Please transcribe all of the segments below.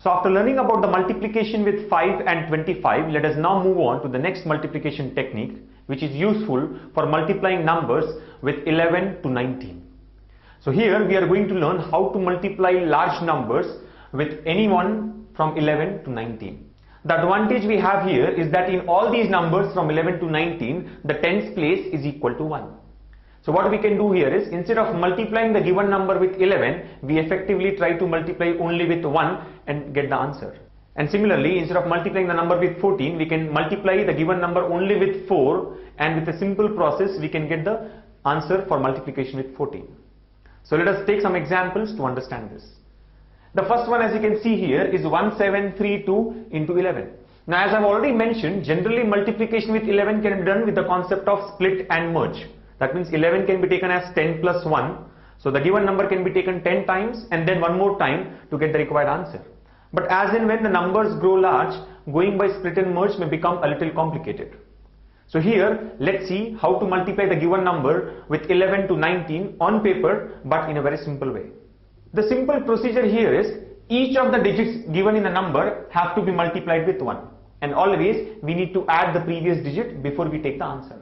So after learning about the multiplication with 5 and 25, let us now move on to the next multiplication technique, which is useful for multiplying numbers with 11 to 19. So here we are going to learn how to multiply large numbers with any one from 11 to 19. The advantage we have here is that in all these numbers from 11 to 19, the tens place is equal to 1. So what we can do here is, instead of multiplying the given number with 11, we effectively try to multiply only with 1 and get the answer. And similarly, instead of multiplying the number with 14, we can multiply the given number only with 4, and with a simple process we can get the answer for multiplication with 14. So let us take some examples to understand this. The first one, as you can see here, is 1732 into 11. Now, as I've already mentioned, generally multiplication with 11 can be done with the concept of split and merge. That means 11 can be taken as 10 plus 1. So the given number can be taken 10 times and then one more time to get the required answer. But as and when the numbers grow large, going by split and merge may become a little complicated. So here, let's see how to multiply the given number with 11 to 19 on paper, but in a very simple way. The simple procedure here is, each of the digits given in a number have to be multiplied with 1. And always we need to add the previous digit before we take the answer.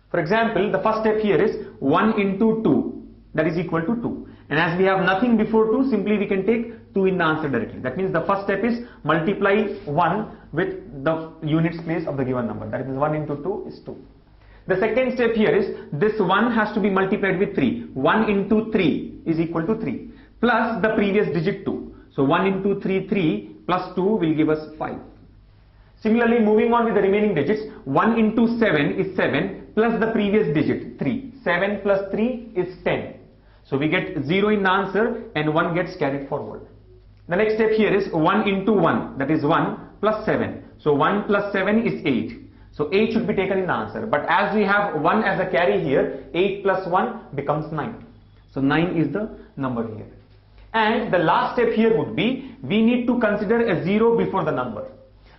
For example, the first step here is 1 into 2, that is equal to 2. And as we have nothing before 2, simply we can take 2 in the answer directly. That means the first step is multiply 1 with the units place of the given number. That means 1 into 2 is 2. The second step here is, this 1 has to be multiplied with 3. 1 into 3 is equal to 3 plus the previous digit 2. So 1 into 3, 3 plus 2 will give us 5. Similarly, moving on with the remaining digits, 1 into 7 is 7 plus the previous digit 3. 7 plus 3 is 10. So we get 0 in the answer and 1 gets carried forward. The next step here is 1 into 1, that is 1 plus 7. So 1 plus 7 is 8. So 8 should be taken in the answer. But as we have 1 as a carry here, 8 plus 1 becomes 9. So 9 is the number here. And the last step here would be, we need to consider a 0 before the number.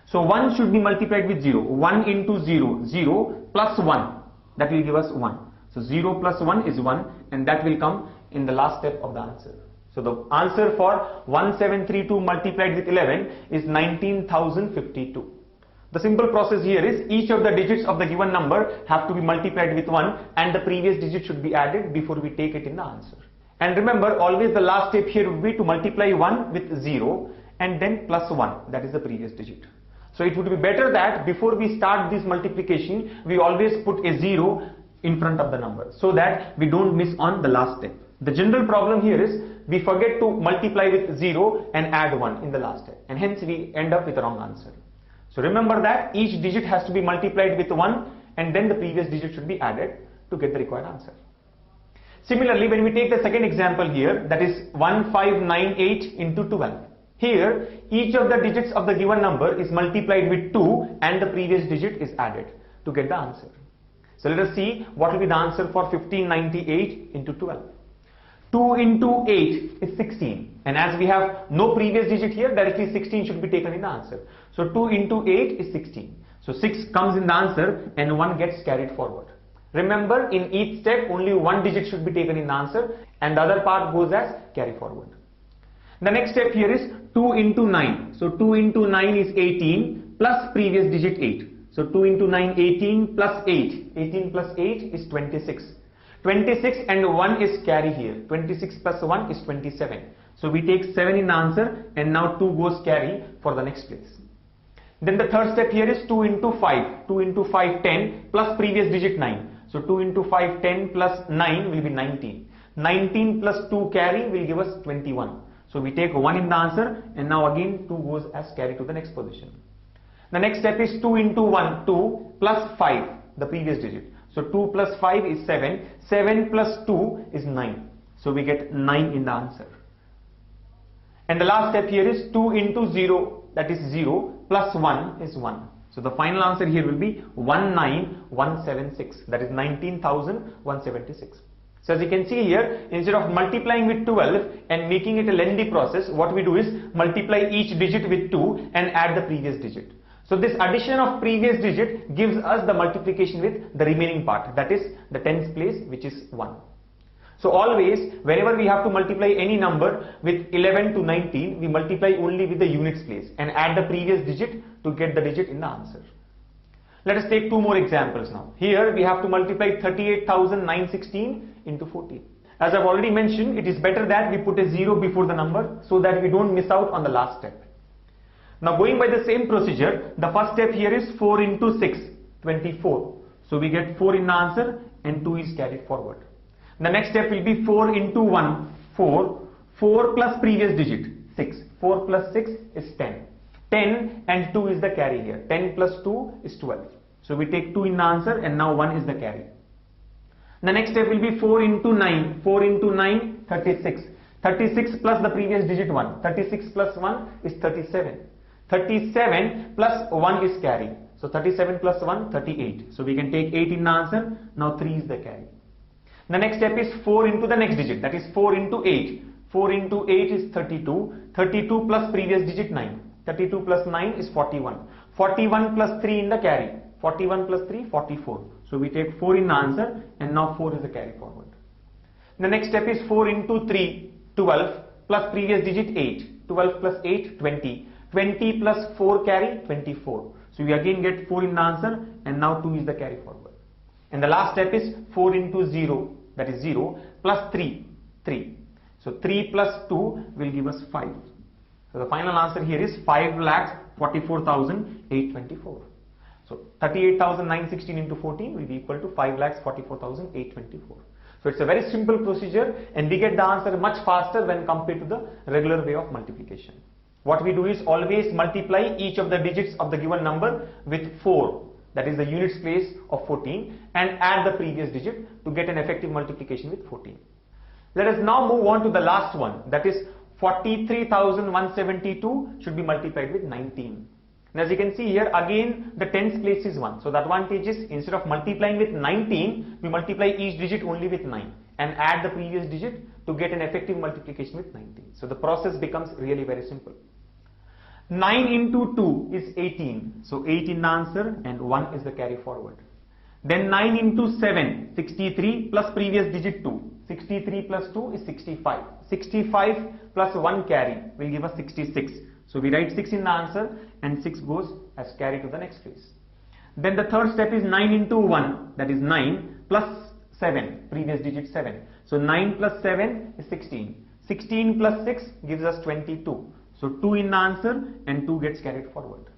So 1 should be multiplied with 0. 1 into 0, 0 plus 1, that will give us 1. So 0 plus 1 is 1, and that will come in the last step of the answer. So the answer for 1732 multiplied with 11 is 19,052. The simple process here is, each of the digits of the given number have to be multiplied with 1 and the previous digit should be added before we take it in the answer. And remember, always the last step here would be to multiply 1 with 0 and then plus 1, that is the previous digit. So it would be better that before we start this multiplication, we always put a 0 in front of the number so that we don't miss on the last step. The general problem here is, we forget to multiply with 0 and add 1 in the last step, and hence we end up with a wrong answer. So remember that each digit has to be multiplied with 1 and then the previous digit should be added to get the required answer. Similarly, when we take the second example here, that is 1598 into 12. Here, each of the digits of the given number is multiplied with 2 and the previous digit is added to get the answer. So let us see what will be the answer for 1598 into 12. 2 into 8 is 16, and as we have no previous digit here, directly 16 should be taken in the answer. So 2 into 8 is 16. So 6 comes in the answer and 1 gets carried forward. Remember, in each step only one digit should be taken in the answer and the other part goes as carry forward. The next step here is 2 into 9. So 2 into 9 is 18 plus previous digit 8. So 2 into 9, 18 plus 8. 18 plus 8 is 26. 26 and 1 is carry here. 26 plus 1 is 27. So we take 7 in the answer and now 2 goes carry for the next place. Then the third step here is 2 into 5. 2 into 5, 10 plus previous digit 9. So 2 into 5, 10 plus 9 will be 19. 19 plus 2 carry will give us 21. So we take 1 in the answer and now again 2 goes as carry to the next position. The next step is 2 into 1, 2 plus 5, the previous digit. So 2 plus 5 is 7. 7 plus 2 is 9. So we get 9 in the answer. And the last step here is 2 into 0, that is 0, plus 1 is 1. So the final answer here will be 19176, that is 19,176. So as you can see here, instead of multiplying with 12 and making it a lengthy process, what we do is multiply each digit with 2 and add the previous digit. So this addition of previous digit gives us the multiplication with the remaining part, that is the tens place, which is 1. So always, whenever we have to multiply any number with 11 to 19, we multiply only with the units place and add the previous digit to get the digit in the answer. Let us take two more examples now. Here we have to multiply 38,916 into 14. As I've already mentioned, it is better that we put a 0 before the number so that we don't miss out on the last step. Now going by the same procedure, the first step here is 4 into 6, 24. So we get 4 in the answer and 2 is carried forward. The next step will be 4 into 1, 4. 4 plus previous digit, 6. 4 plus 6 is 10. 10 and 2 is the carry here. 10 plus 2 is 12. So we take 2 in the answer and now 1 is the carry. The next step will be 4 into 9. 4 into 9, 36. 36 plus the previous digit 1. 36 plus 1 is 37. 37 plus 1 is carry. So 37 plus 1, 38. So we can take 8 in the answer. Now 3 is the carry. The next step is 4 into the next digit. That is 4 into 8. 4 into 8 is 32. 32 plus previous digit 9. 32 plus 9 is 41. 41 plus 3 in the carry. 41 plus 3, 44. So we take 4 in the answer and now 4 is the carry forward. The next step is 4 into 3, 12 plus previous digit 8. 12 plus 8, 20. 20 plus 4 carry, 24. So we again get 4 in the answer and now 2 is the carry forward. And the last step is 4 into 0, that is 0, plus 3, 3. So 3 plus 2 will give us 5. So the final answer here is 5,44,824. So 38,916 into 14 will be equal to 5,44,824. So it's a very simple procedure and we get the answer much faster when compared to the regular way of multiplication. What we do is always multiply each of the digits of the given number with 4, that is the units place of 14, and add the previous digit to get an effective multiplication with 14. Let us now move on to the last one, that is 43,172 should be multiplied with 19. And as you can see here, again the tens place is 1. So the advantage is instead of multiplying with 19, we multiply each digit only with 9 and add the previous digit to get an effective multiplication with 19. So the process becomes really very simple. 9 into 2 is 18. So 8 in the answer and 1 is the carry forward. Then 9 into 7, 63 plus previous digit 2. 63 plus 2 is 65. 65 plus 1 carry will give us 66. So we write 6 in the answer and 6 goes as carry to the next place. Then the third step is 9 into 1, that is 9 plus 7, previous digit 7. So 9 plus 7 is 16. 16 plus 6 gives us 22. So 2 in the answer and 2 gets carried forward.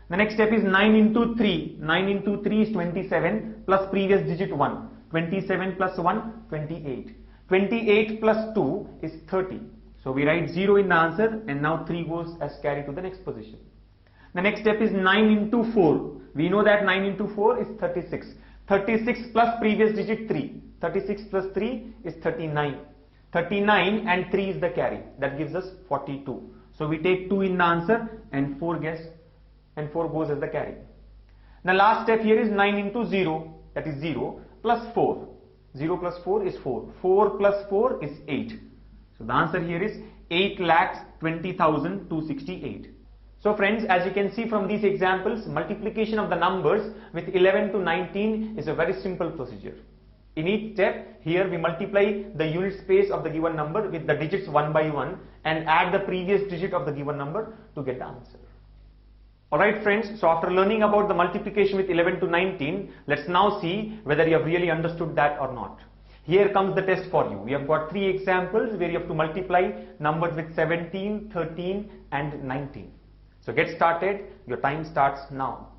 The next step is 9 into 3. 9 into 3 is 27 plus previous digit 1. 27 plus 1, 28. 28 plus 2 is 30. So we write 0 in the answer and now 3 goes as carry to the next position. The next step is 9 into 4. We know that 9 into 4 is 36. 36 plus previous digit 3. 36 plus 3 is 39. 39 and 3 is the carry. That gives us 42. So we take 2 in the answer and 4 goes as the carry. The last step here is 9 into 0, that is 0 plus 4. 0 plus 4 is 4. 4 plus 4 is 8. So the answer here is 8,20,268. So friends, as you can see from these examples, multiplication of the numbers with 11 to 19 is a very simple procedure. In each step, here we multiply the unit space of the given number with the digits one by one and add the previous digit of the given number to get the answer. Alright friends, so after learning about the multiplication with 11 to 19, let's now see whether you have really understood that or not. Here comes the test for you. We have got 3 examples where you have to multiply numbers with 17, 13 and 19. So get started, your time starts now.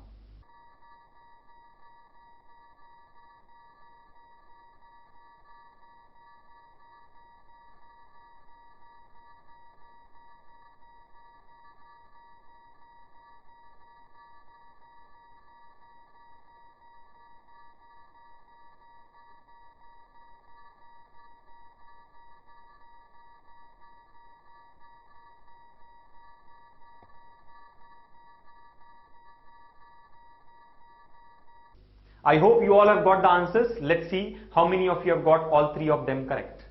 I hope you all have got the answers. Let's see how many of you have got all 3 of them correct.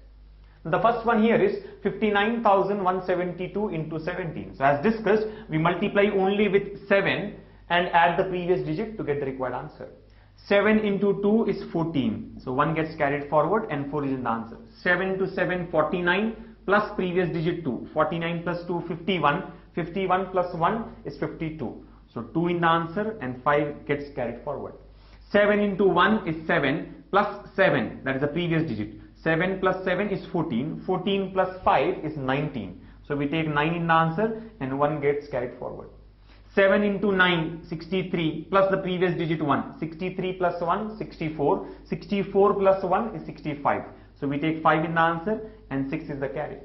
The first one here is 59,172 into 17. So as discussed, we multiply only with 7 and add the previous digit to get the required answer. 7 into 2 is 14. So 1 gets carried forward and 4 is in the answer. 7 into 7, 49 plus previous digit 2. 49 plus 2, 51. 51 plus 1 is 52. So 2 in the answer and 5 gets carried forward. 7 into 1 is 7 plus 7, that is the previous digit. 7 plus 7 is 14. 14 plus 5 is 19. So we take 9 in the answer and 1 gets carried forward. 7 into 9, 63 plus the previous digit 1. 63 plus 1, 64. 64 plus 1 is 65. So we take 5 in the answer and 6 is the carry.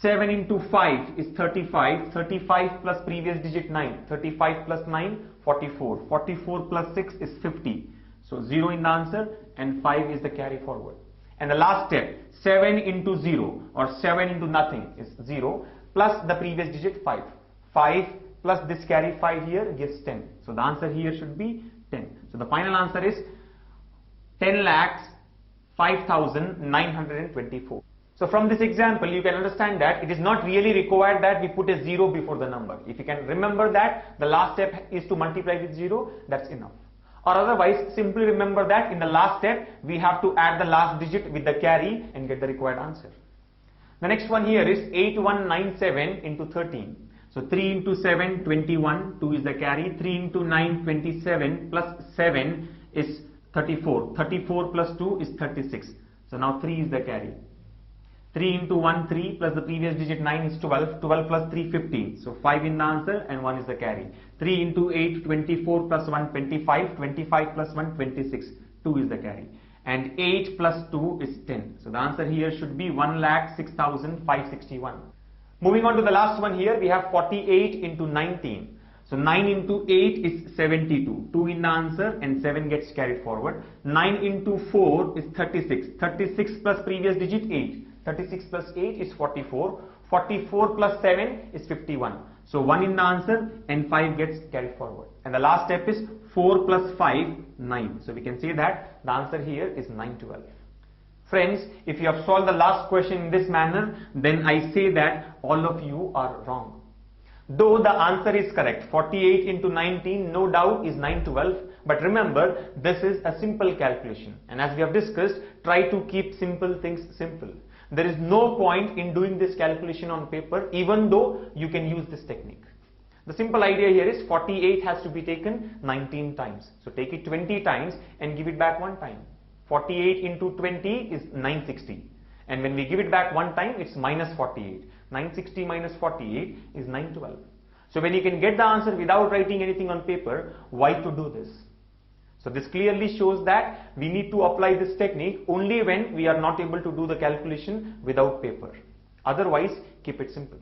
7 into 5 is 35. 35 plus previous digit 9. 35 plus 9, 44. 44 plus 6 is 50. So 0 in the answer and 5 is the carry forward. And the last step, 7 into 0 or 7 into nothing is 0 plus the previous digit 5. 5 plus this carry 5 here gives 10. So the answer here should be 10. So the final answer is 10,05,924. So from this example, you can understand that it is not really required that we put a 0 before the number. If you can remember that the last step is to multiply with 0, that's enough. Or otherwise, simply remember that in the last step, we have to add the last digit with the carry and get the required answer. The next one here is 8197 into 13. So 3 into 7, 21, 2 is the carry. 3 into 9, 27 plus 7 is 34. 34 plus 2 is 36. So now 3 is the carry. 3 into 1, 3 plus the previous digit 9 is 12. 12 plus 3, 15. So 5 in the answer and 1 is the carry. 3 into 8, 24 plus 1, 25. 25 plus 1, 26. 2 is the carry. And 8 plus 2 is 10. So the answer here should be 1,06,561. Moving on to the last one here, we have 48 into 19. So 9 into 8 is 72. 2 in the answer and 7 gets carried forward. 9 into 4 is 36. 36 plus previous digit 8. 36 plus 8 is 44. 44 plus 7 is 51. So 1 in the answer and 5 gets carried forward. And the last step is 4 plus 5, 9. So we can say that the answer here is 912. Friends, if you have solved the last question in this manner, then I say that all of you are wrong. Though the answer is correct, 48 into 19, no doubt is 912. But remember, this is a simple calculation. And as we have discussed, try to keep simple things simple. There is no point in doing this calculation on paper, even though you can use this technique. The simple idea here is 48 has to be taken 19 times. So take it 20 times and give it back one time. 48 into 20 is 960. And when we give it back one time, it's minus 48. 960 minus 48 is 912. So when you can get the answer without writing anything on paper, why to do this? So this clearly shows that we need to apply this technique only when we are not able to do the calculation without paper. Otherwise, keep it simple.